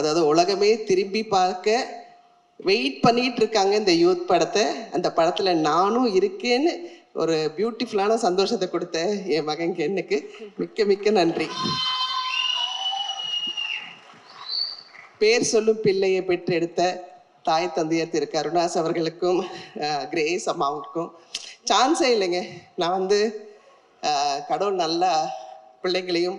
அதாவது உலகமே திரும்பி பார்க்க வெயிட் பண்ணிட்டு இருக்காங்க இந்த யூத் படத்தை. அந்த படத்தில் நானும் இருக்கேன்னு ஒரு பியூட்டிஃபுல்லான சந்தோஷத்தை கொடுத்த என் மகன் கென்னுக்கு மிக்க மிக்க நன்றி. பேர் சொல்லும் பிள்ளையை பெற்று எடுத்த தாய் தந்தையர் திரு கருணாஸ் அவர்களுக்கும் கிரேஸ் அம்மாவுக்கும் சான்ஸே இல்லைங்க. நான் வந்து கடவுள் நல்ல பிள்ளைங்களையும்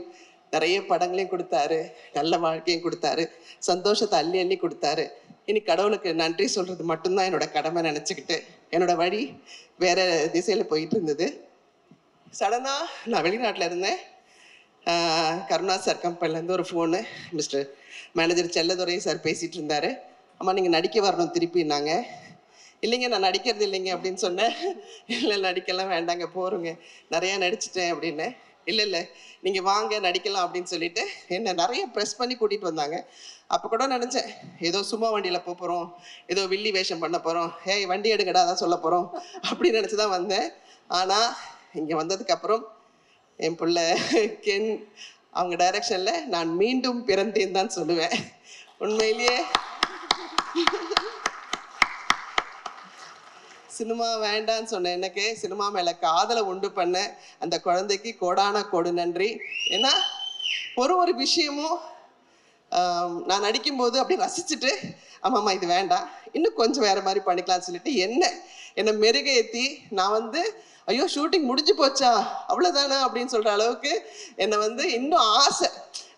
நிறைய படங்களையும் கொடுத்தாரு, நல்ல வாழ்க்கையும் கொடுத்தாரு, சந்தோஷத்தை அள்ளி அள்ளி கொடுத்தாரு. இனி கடவுளுக்கு நன்றி சொல்கிறது மட்டும்தான் என்னோட கடமை நினச்சிக்கிட்டு என்னோட வழி வேறு திசையில் போயிட்டு இருந்தது. சடனாக நான் வெளிநாட்டில் இருந்தேன். கருணாஸ் சார் கம்பெனிலேருந்து ஒரு phone, mister manager Chelladurai sir பேசிகிட்டு இருந்தார். அம்மா நீங்கள் நடிக்க வரணும் திருப்பினாங்க. இல்லைங்க நான் நடிக்கிறது இல்லைங்க அப்படின்னு சொன்னேன். இல்லை நடிக்கலாம் வேண்டாங்க, போகிறோங்க, நிறையா நடிச்சிட்டேன் அப்படின்னு. இல்லை நீங்கள் வாங்க நடிக்கலாம் அப்படின்னு சொல்லிட்டு என்னை நிறைய ப்ரெஸ் பண்ணி கூட்டிகிட்டு வந்தாங்க. அப்போ கூட நினச்சேன் ஏதோ சும்மா வண்டியில் போகிறோம், ஏதோ வில்லி வேஷம் பண்ண போகிறோம், ஏய் வண்டி எடுங்கடா அதான் சொல்ல போகிறோம் அப்படின்னு நினச்சி தான் வந்தேன். ஆனால் இங்கே வந்ததுக்கப்புறம் என் பிள்ளை கென் அவங்க டைரக்ஷனில் நான் மீண்டும் பிறந்தேன் தான் சொல்லுவேன். உண்மையிலேயே சினிமா வேண்டான்னு சொன்னேன். எனக்கு சினிமா மேலே காதலை உண்டு பண்ண அந்த குழந்தைக்கு கோடான கோடு நன்றி. ஏன்னா ஒரு விஷயமும் நான் நடிக்கும்போது அப்படி ரசிச்சுட்டு ஆமாம்மா இது வேண்டாம், இன்னும் கொஞ்சம் வேறு மாதிரி பண்ணிக்கலாம்னு சொல்லிட்டு என்னை மெருகேற்றி நான் வந்து ஐயோ ஷூட்டிங் முடிஞ்சு போச்சா அவ்வளோதானே அப்படின்னு சொல்கிற அளவுக்கு என்னை வந்து இன்னும் ஆசை,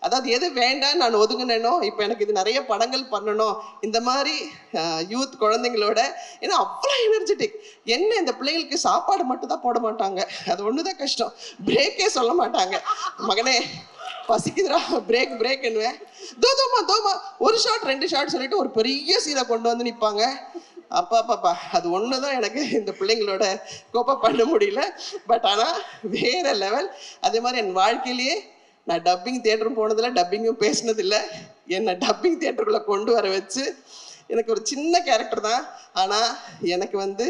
அதாவது எது வேண்டான்னு நான் ஒதுங்கினேனோ இப்போ எனக்கு இது நிறைய படங்கள் பண்ணணும் இந்த மாதிரி யூத் குழந்தைங்களோட. ஏன்னா அவ்வளோ எனர்ஜெட்டிக். என்ன இந்த பிள்ளைங்களுக்கு சாப்பாடு மட்டும் தான் போட மாட்டாங்க, அது ஒன்று தான் கஷ்டம், பிரேக்கே சொல்ல மாட்டாங்க. மகனே பசிக்குதுரா பிரேக் என்னுவேன், தோமா ஒரு ஷாட் 2 ஷாட் சொல்லிட்டு ஒரு பெரிய சீரை கொண்டு வந்து நிற்பாங்க. அப்பாப்பாப்பா அது ஒன்று தான் எனக்கு இந்த பிள்ளைங்களோட கோப்பை பண்ண முடியல. பட் ஆனால் வேற லெவல். அதே மாதிரி என் வாழ்க்கையிலேயே நான் டப்பிங் தியேட்டரும் போனதில்லை, டப்பிங்கும் பேசினதில்லை. என்னை டப்பிங் தியேட்டருக்குள்ளே கொண்டு வர வச்சு எனக்கு ஒரு சின்ன கேரக்டர் தான், ஆனால் எனக்கு வந்து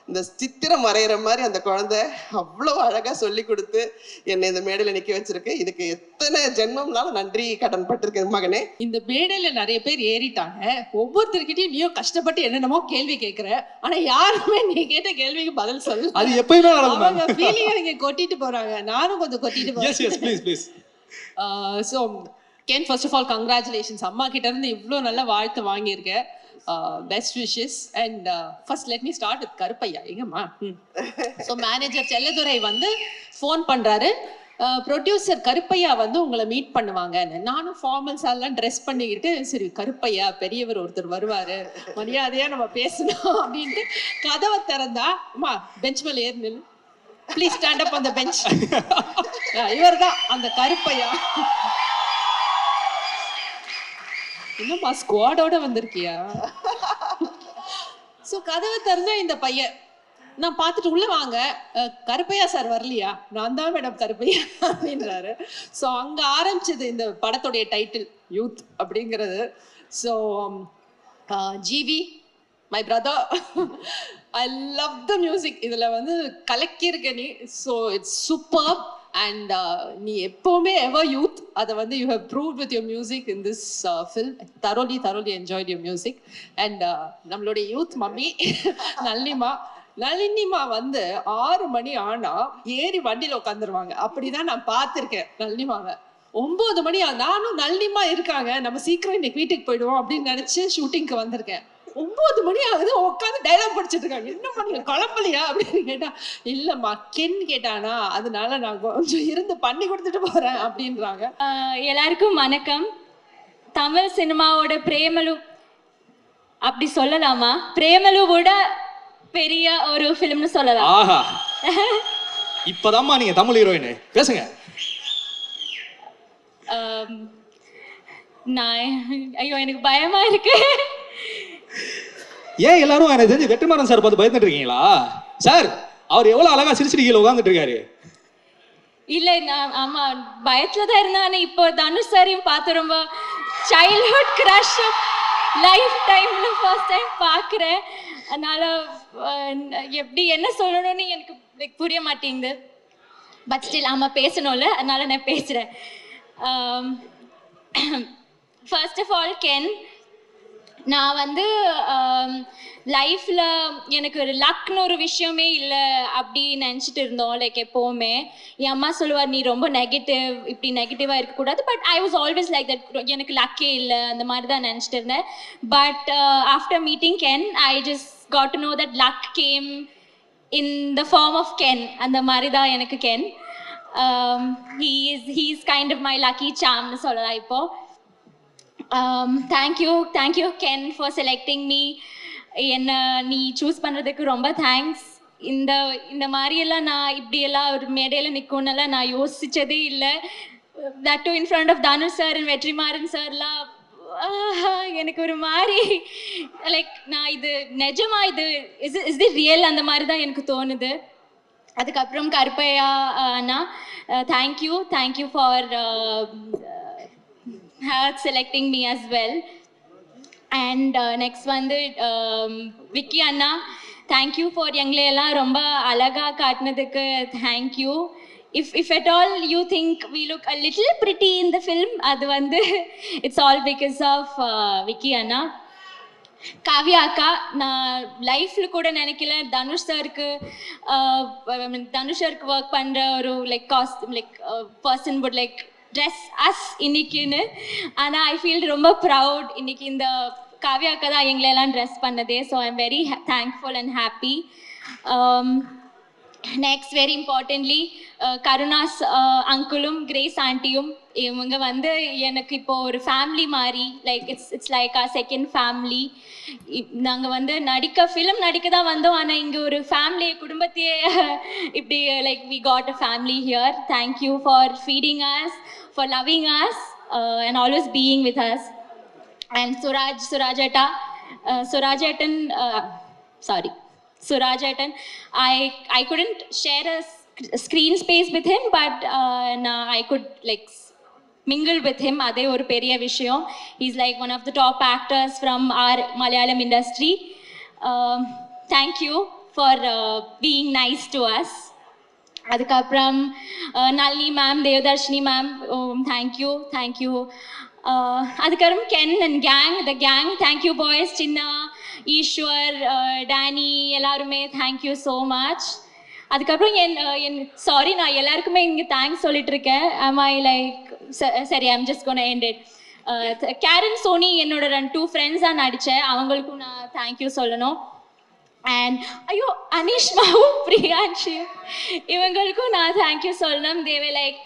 இந்த சித்திரம் வரைகிற மாதிரி அந்த குழந்தை அவ்வளோ அழகாக சொல்லி கொடுத்து என்னை இந்த மேடையில் நிற்க வச்சிருக்கு. இதுக்கு எத்தனை ஜென்மம்னாலும் நன்றி கடன் பட்டிருக்கேன் மகனே. இந்த மேடையில் நிறைய பேர் ஏறிட்டாங்க. ஒவ்வொருத்தருக்கிட்டையும் நீயும் கஷ்டப்பட்டு என்னென்னமோ கேள்வி கேட்குற, ஆனால் யாருமே நீ கேட்ட கேள்விக்கு பதில் சொல்ல. அது எப்பயுமே அவங்க ஃபீலிங்கை நீங்கள் கொட்டிட்டு போகிறாங்க, நானும் கொஞ்சம் கொட்டிட்டு போகிறேன். So Ken first of all congratulations. அம்மா கிட்ட இருந்து இவ்வளோ நல்ல வாழ்த்து வாங்கியிருக்கேன். Best wishes. And first let me start with Karuppaiya. எங்கம்மா ஸோ மேனேஜர் செல்லதுரை வந்து ஃபோன் பண்ணுறாரு, ப்ரொடியூசர் கருப்பையா வந்து உங்களை மீட் பண்ணுவாங்கன்னு. நானும் ஃபார்மல்ஸாலாம் ட்ரெஸ் பண்ணிக்கிட்டு சரி கருப்பையா பெரியவர் ஒருத்தர் வருவார், மரியாதையாக நம்ம பேசணும் அப்படின்ட்டு கதவை திறந்தா அம்மா பெஞ்ச் மேலே ஏறி நில்லு, please stand up on the bench. இவர் தான் அந்த கருப்பையா. என்னம்மா ஸ்குவாடோட வந்திருக்கியா? ஸோ கதவை திறந்தா இந்த பையன் நான் பார்த்துட்டு உள்ள வாங்க, கருப்பையா சார் வரலையா? நான் தான் மேடம் கருப்பையா அப்படின்றாரு. ஸோ அங்கே ஆரம்பிச்சது இந்த படத்துடைய டைட்டில் யூத் அப்படிங்கிறது. So GV my brother, I love the music. இதில் வந்து கலக்கியிருக்க நீ. So it's super. அண்ட் நீ எப்போவுமே எவர் யூத், அதை வந்து you have proved with your music in this film. thoroughly enjoyed your music. And நம்மளுடைய யூத் மம்மி நளினிமா வந்து 6 மணி ஆனால் ஏறி வண்டியில் உட்காந்துருவாங்க. அப்படிதான் நான் பார்த்துருக்கேன் நளினிமாவை. 9 மணி நானும் நளினிமா இருக்காங்க, நம்ம சீக்கிரம் இன்னைக்கு வீட்டுக்கு போயிடுவோம் அப்படின்னு நினச்சி ஷூட்டிங்க்கு வந்திருக்கேன். 9 மணி ஆகுது, உட்காந்து டைலாக் படிச்சுட்டு இருக்காங்க. என்னம்மா நீங்க குழம்பலையா அப்படின்னு கேட்டா, இல்லம்மா கென் கேட்டானா அதனால நான் கொஞ்சம் இருந்து பண்ணி கொடுத்துட்டு போறேன் அப்படின்றாங்க. எல்லாருக்கும் வணக்கம். தமிழ் சினிமாவோட பிரேமலு அப்படி சொல்லலாமா? பிரேமலுவோட பெரிய ஒரு ஃபிலிம்னு சொல்லலாம். ஆஹா, இப்பதாம்மா நீங்க தமிழ் ஹீரோயின் பேசுங்க. நான் ஐயோ எனக்கு பயமா இருக்கு. ஏன் எல்லாரும் எனக்கு தெரிஞ்சு வெற்றிமாறன் சார் பார்த்து பயந்துட்டு இருக்கீங்களா? சார் அவர் எவ்வளவு அழகா சிரிச்சிட்டு கீழே உட்காந்துட்டு இருக்காரு. இல்ல நான் ஆமா பயத்துல தான் இருந்தேன். ஆனா இப்போ தனுஷ் சாரையும் பார்த்து ரொம்ப சைல்ட்ஹுட் கிரஷ் லைஃப் டைம்ல ஃபர்ஸ்ட் டைம் பார்க்குறேன். அதனால எப்படி என்ன சொல்லணும்னு எனக்கு புரிய மாட்டேங்குது. பட் ஸ்டில் ஆமாம் பேசணும்ல, அதனால நான் பேசுகிறேன். ஃபர்ஸ்ட் ஆஃப் ஆல் கென், நான் வந்து லைஃப்பில் எனக்கு ஒரு லக்னு ஒரு விஷயமே இல்லை அப்படி நினச்சிட்டு இருந்தோம். லைக் எப்போவுமே என் அம்மா சொல்லுவார், நீ ரொம்ப நெகட்டிவ், இப்படி நெகட்டிவாக இருக்கக்கூடாது. But I was always like that, எனக்கு லக்கே இல்லை அந்த மாதிரி தான் நினச்சிட்டு இருந்தேன். But after meeting Ken I just got to know that luck came in the form of Ken. அந்த மாதிரி தான் எனக்கு Ken. he is kind of my lucky charm னு சொல்லலாம் இப்போ. thank you Ken for selecting me. என்ன நீ choose பண்ணுறதுக்கு ரொம்ப தேங்க்ஸ். இந்த மாதிரியெல்லாம் நான் இப்படியெல்லாம் ஒரு மேடையில் நிற்கணும்னால நான் யோசித்ததே இல்லை. That too in front of Dhanush sir and Vetrimaaran சார்லாம் எனக்கு ஒரு மாதிரி லைக் நான் இது நிஜமா இது இஸ் தி ரியல் அந்த மாதிரி தான் எனக்கு தோணுது. அதுக்கப்புறம் கருப்பையா அண்ணா, thank you for selecting me as well. And next வந்து விக்கி அண்ணா, தேங்க்யூ ஃபார் எங்களையெல்லாம் ரொம்ப அழகாக காட்டினதுக்கு thank you. if at all you think we look a little pretty in the film, அது வந்து it's all because of Vicky அண்ணா. காவ்யா அக்கா, நான் லைஃப்பில் கூட நினைக்கல தனுஷ் சாருக்கு ஒர்க் பண்ணுற ஒரு like person would like dress as இன்னைக்குன்னு. ஆனால் ஐ ஃபீல் ரொம்ப ப்ரவுட், இன்னைக்கு இந்த காவ்யா அக்கா தான் எங்களெல்லாம் ட்ரெஸ் பண்ணதே. So I am very thankful and happy. Next very importantly Karunas அங்கிளும் கிரேஸ் ஆண்டியும், இவங்க வந்து எனக்கு இப்போது ஒரு ஃபேமிலி மாதிரி, like it's like a second family. நாங்கள் வந்து ஃபிலிம் நடிக்க தான் வந்தோம், ஆனால் இங்கே ஒரு ஃபேமிலி குடும்பத்தையே இப்படி like we got a family here. Thank you for feeding us, for loving us and always being with us. And Surajatan, I couldn't share a screen space with him, but I could like mingle with him. Adhe oru periya vishayam. He's like one of the top actors from our Malayalam industry. Thank you for being nice to us. Adukapram Nalini ma'am, Devadarshini ma'am, thank you. Adukapram Ken and the gang, thank you boys. Chinna, Eshwar, Danny, எல்லாருமே thank you so much. அதுக்கப்புறம் sorry, நான் எல்லாருக்குமே இங்கே thanks சொல்லிட்டு இருக்கேன். சரி, I'm just gonna end it. Karen, Soni, என்னோட 2 ஃப்ரெண்ட்ஸாக நடித்தேன், அவங்களுக்கும் நான் தேங்க்யூ சொல்லணும். அண்ட் ஐயோ, அனிஷ்மாவும் பிரியான்ஷியும், இவங்களுக்கும் நான் தேங்க்யூ சொல்லணும். தேவை லைக்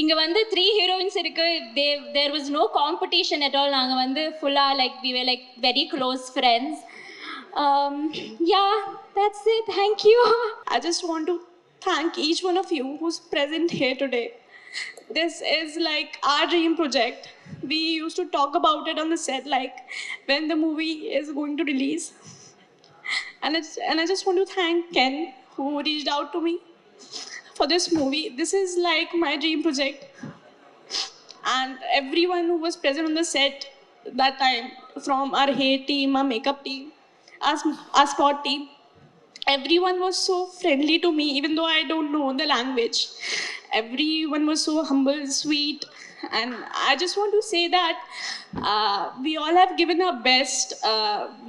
இங்கே வந்து 3 ஹீரோயின்ஸ் இருக்குது. There was no competition at all. நாங்கள் வந்து ஃபுல்லாக like we were like very close friends. Yeah, that's it. Thank you. I just want to thank each one of you who's present here today. This is like our dream project. We used to talk about it on the set, like when the movie is going to release. And I just want to thank Ken, who reached out to me for this movie. This is like my dream project. And everyone who was present on the set that time, from our hair team, our makeup team, our spot team, everyone was so friendly to me, even though I don't know the language. Everyone was so humble, sweet, and I just want to say that we all have given our best.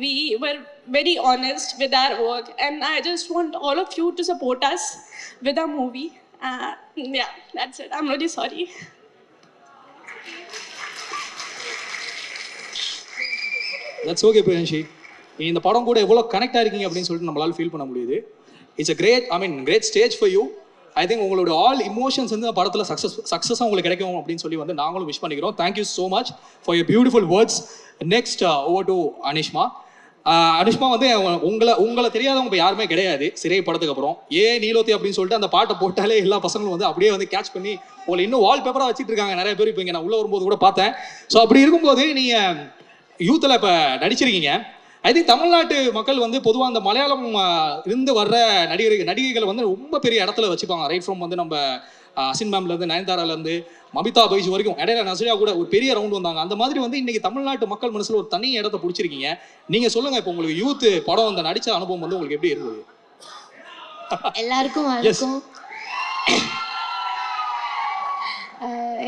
We were very honest with our work, and I just want all of you to support us with our movie. Yeah, that's it. I'm really sorry. That's okay, Priyanshi. இந்த படம் கூட எவ்வளோ connect ஆகிருக்கீங்க அப்படின்னு சொல்லிட்டு நம்மளால feel பண்ண முடியுது. It's a great stage for you. I think உங்களோட ஆல் இமோஷன்ஸ் வந்து அந்த படத்தில் சக்ஸஸாக உங்களுக்கு கிடைக்கும் அப்படின்னு சொல்லி வந்து நாங்களும் விஷ் பண்ணிக்கிறோம். Thank you so much for your beautiful words. Next over to Anishma. Anishma வந்து உங்களை தெரியாதவங்க யாருமே கிடையாது. சிறை படத்துக்கு அப்புறம் நீலோத்தி அப்படின்னு சொல்லிட்டு அந்த பாட்டை போட்டாலே எல்லா பசங்களும் வந்து அப்படியே வந்து கேட்ச் பண்ணி உங்களை இன்னும் வால் பேப்பராக வச்சுட்டு இருக்காங்க நிறைய பேர். இப்போ இங்கே நான் உள்ளே வரும்போது கூட பார்த்தேன். ஸோ அப்படி இருக்கும்போது நீங்கள் யூத்தில் இப்போ நடிச்சிருக்கீங்க. ஐ திங்க் தமிழ்நாட்டு மக்கள் வந்து பொதுவாக அந்த மலையாளம் இருந்து வர்ற நடிகைகளை வந்து ரொம்ப பெரிய இடத்துல வச்சுப்பாங்க. ரைட் ஃப்ரம் வந்து நம்ம அசின் மேம்லேருந்து, நயன்தாராலேருந்து, மமிதா பைஜ் வரைக்கும். இடையில நஸ்ரியா கூட ஒரு பெரிய ரவுண்ட் வந்தாங்க. அந்த மாதிரி வந்து இன்னைக்கு தமிழ்நாட்டு மக்கள் மனசில் ஒரு தனி இடத்த பிடிச்சிருக்கீங்க. நீங்கள் சொல்லுங்கள், இப்போ உங்களுக்கு யூத் படம் வந்து நடித்த அனுபவம் வந்து உங்களுக்கு எப்படி இருந்தது? எல்லாருக்கும் வணக்கம்.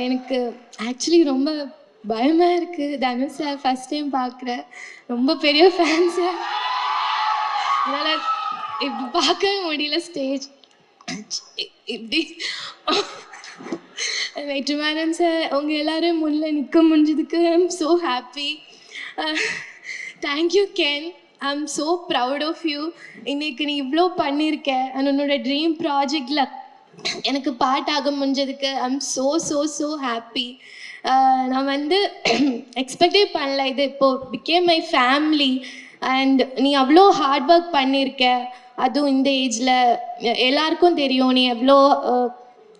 எனக்கு ஆக்சுவலி ரொம்ப பயமாக இருக்குது. தனுஷ் சார் ஃபஸ்ட் டைம் பார்க்குறேன். ரொம்ப பெரிய ஃபேன் சார். என்னால் இப்படி பார்க்கவே முடியல ஸ்டேஜ். இப்படி வெற்றிமாறன் சார் உங்கள் எல்லோரும் முன்னில் நிற்க முடிஞ்சதுக்கு I am so happy. Thank you Ken. I am so proud of you. இன்னைக்கு நீ இவ்வளோ பண்ணியிருக்க. உன்னோட ட்ரீம் ப்ராஜெக்டில் எனக்கு பாட்டாக முடிஞ்சதுக்கு I am so so so happy. நான் வந்து எக்ஸ்பெக்டே பண்ணல. இது இப்போது பிகேம் மை ஃபேமிலி. அண்ட் நீ அவ்வளோ ஹார்ட் ஒர்க் பண்ணியிருக்க. அதுவும் இந்த ஏஜில் எல்லாருக்கும் தெரியும் நீ எவ்வளோ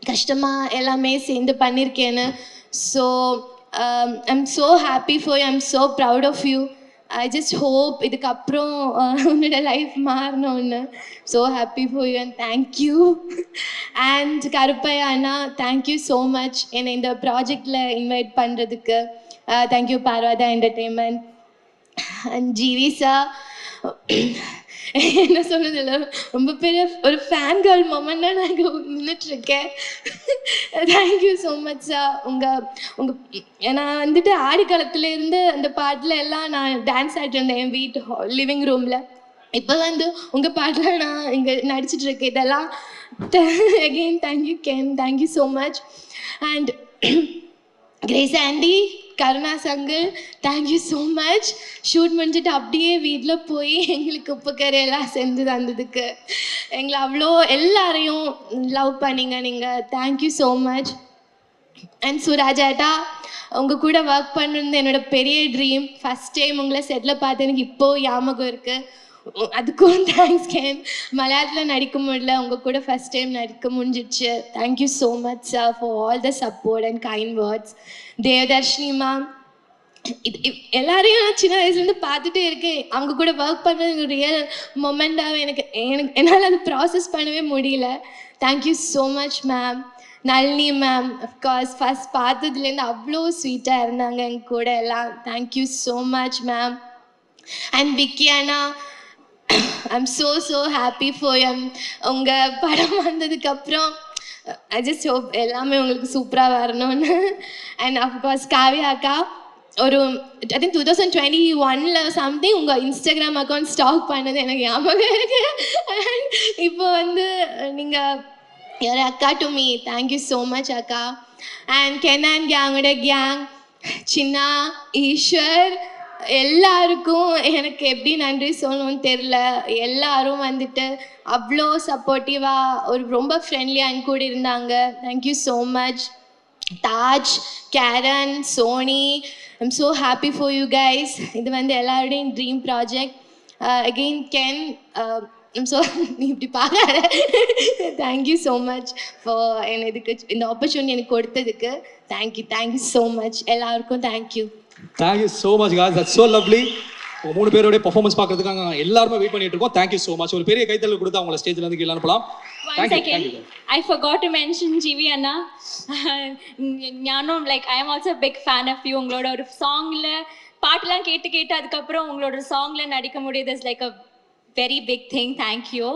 கஷ்டமாக எல்லாமே சேர்ந்து பண்ணியிருக்கேன்னு. So I am so happy for you. I am so proud of you. I just hope இதுக்கப்புறம் உன்னோட லைஃப் மாறணும்னு. So happy for you and thank you. And Karuppaiya அண்ணா தேங்க்யூ ஸோ மச் என்னை இந்த ப்ராஜெக்டில் இன்வைட் பண்ணுறதுக்கு. Thank you Parvatha entertainment. And GV sir என்ன சொல்கிறது இல்லை, ரொம்ப பெரிய ஒரு ஃபேன் கேர்ள் மொமெண்ட்டாக நான் இங்கே நின்றுட்டுருக்கேன். Thank you so much sir. நான் வந்துட்டு ஆடி காலத்துலேருந்து அந்த பாட்டில் எல்லாம் நான் டான்ஸ் ஆகிட்டு இருந்தேன் என் வீட்டு லிவிங் ரூமில். இப்போ வந்து உங்கள் பாட்டில் நான் இங்கே நடிச்சிட்ருக்கேன். இதெல்லாம் again thank you Ken. Thank you so much. And grace aunty, Karuna சங்கிள், thank you so much. Shoot முடிஞ்சிட்டு அப்படியே வீட்டில் போய் எங்களுக்கு உப்பு கரையெல்லாம் செஞ்சு தந்ததுக்கு எங்களை அவ்வளோ எல்லாரையும் லவ் பண்ணிங்க நீங்கள். Thank you so much. அண்ட் சுராஜாட்டா உங்கள் கூட ஒர்க் பண்ணுறது என்னோட பெரிய ட்ரீம். ஃபஸ்ட் டைம் உங்களை செட்டில் பார்த்து எனக்கு இப்போது ஞாபகம் இருக்குது. அதுக்கும் தேங்க்ஸ் கேன். மலையாளத்தில் நடிக்க முடியல, உங்கள் கூட ஃபஸ்ட் டைம் நடிக்க முடிஞ்சிடுச்சு. Thank you so much sir for all the support and kind words. Devadarshini ma'am, எல்லாரையும் நான் சின்ன வயசுலேருந்து பார்த்துட்டே இருக்கேன். அவங்க கூட ஒர்க் பண்ணுறது ரியல் மொமெண்ட்டாக எனக்கு என்னால் அது ப்ராசஸ் பண்ணவே முடியல. Thank you so much ma'am. Nalini ma'am of course first பார்த்ததுலேருந்து அவ்வளோ ஸ்வீட்டாக இருந்தாங்க எங்கள் கூட எல்லாம். Thank you so much ma'am. And Vicky அண்ணா, I'm so so happy for you. உங்கள் படம் வந்ததுக்கப்புறம் ஐ ஜஸ்ட் ஹோப் எல்லாமே உங்களுக்கு சூப்பராக வரணும்னு. அண்ட் அஃப்கோர்ஸ் காவியா அக்கா, ஒரு ஐ திங்க் 2021 சம்திங் உங்கள் இன்ஸ்டாகிராம் அக்கௌண்ட் ஸ்டாக் பண்ணது எனக்கு ஞாபகம் இருக்குது. அண்ட் இப்போ வந்து நீங்கள் யார் அக்கா to me. Thank you so much அக்கா. அண்ட் கென் அண்ட் கேங்கோட கேங், சின்னா, ஈஸ்வர், எல்லாருக்கும் எனக்கு எப்படி நன்றி சொல்லணும்னு தெரில. எல்லாரும் வந்துட்டு அவ்வளோ சப்போர்ட்டிவாக ஒரு ரொம்ப ஃப்ரெண்ட்லியாக என் கூட இருந்தாங்க. Thank you so much. Taj, Karen, Soni, I'm so happy for you guys. இது வந்து எல்லாருடையும் ட்ரீம் ப்ராஜெக்ட். அகெயின் கென், ஸோ நீ இப்படி பார்க்காத. தேங்க்யூ ஸோ மச் ஃபார் இதுக்கு இந்த ஆப்பர்ச்சுனிட்டி எனக்கு கொடுத்ததுக்கு. Thank you so much. எல்லாருக்கும் thank you. Thank you so much guys, that's so lovely. உங்கள் 3 பேரோடைய பர்ஃபார்மன்ஸ் பார்க்கறதுக்காக எல்லாருமே வெயிட் பண்ணிட்டு இருக்கோம். Thank you so much. ஒரு பெரிய கைத்தல் கொடுத்து அவங்கள ஸ்டேஜ்ல இருந்து கீழே அனுப்பலாம். One second, I forgot to mention GV Anna. ஞானம், like I am also a big fan of you. உங்களோட ஒரு சாங்ல பாட்டெல்லாம் கேட்டு அதுக்கப்புறம் உங்களோட சாங்ல நடிக்க முடியுது is like a very big thing. Thank you.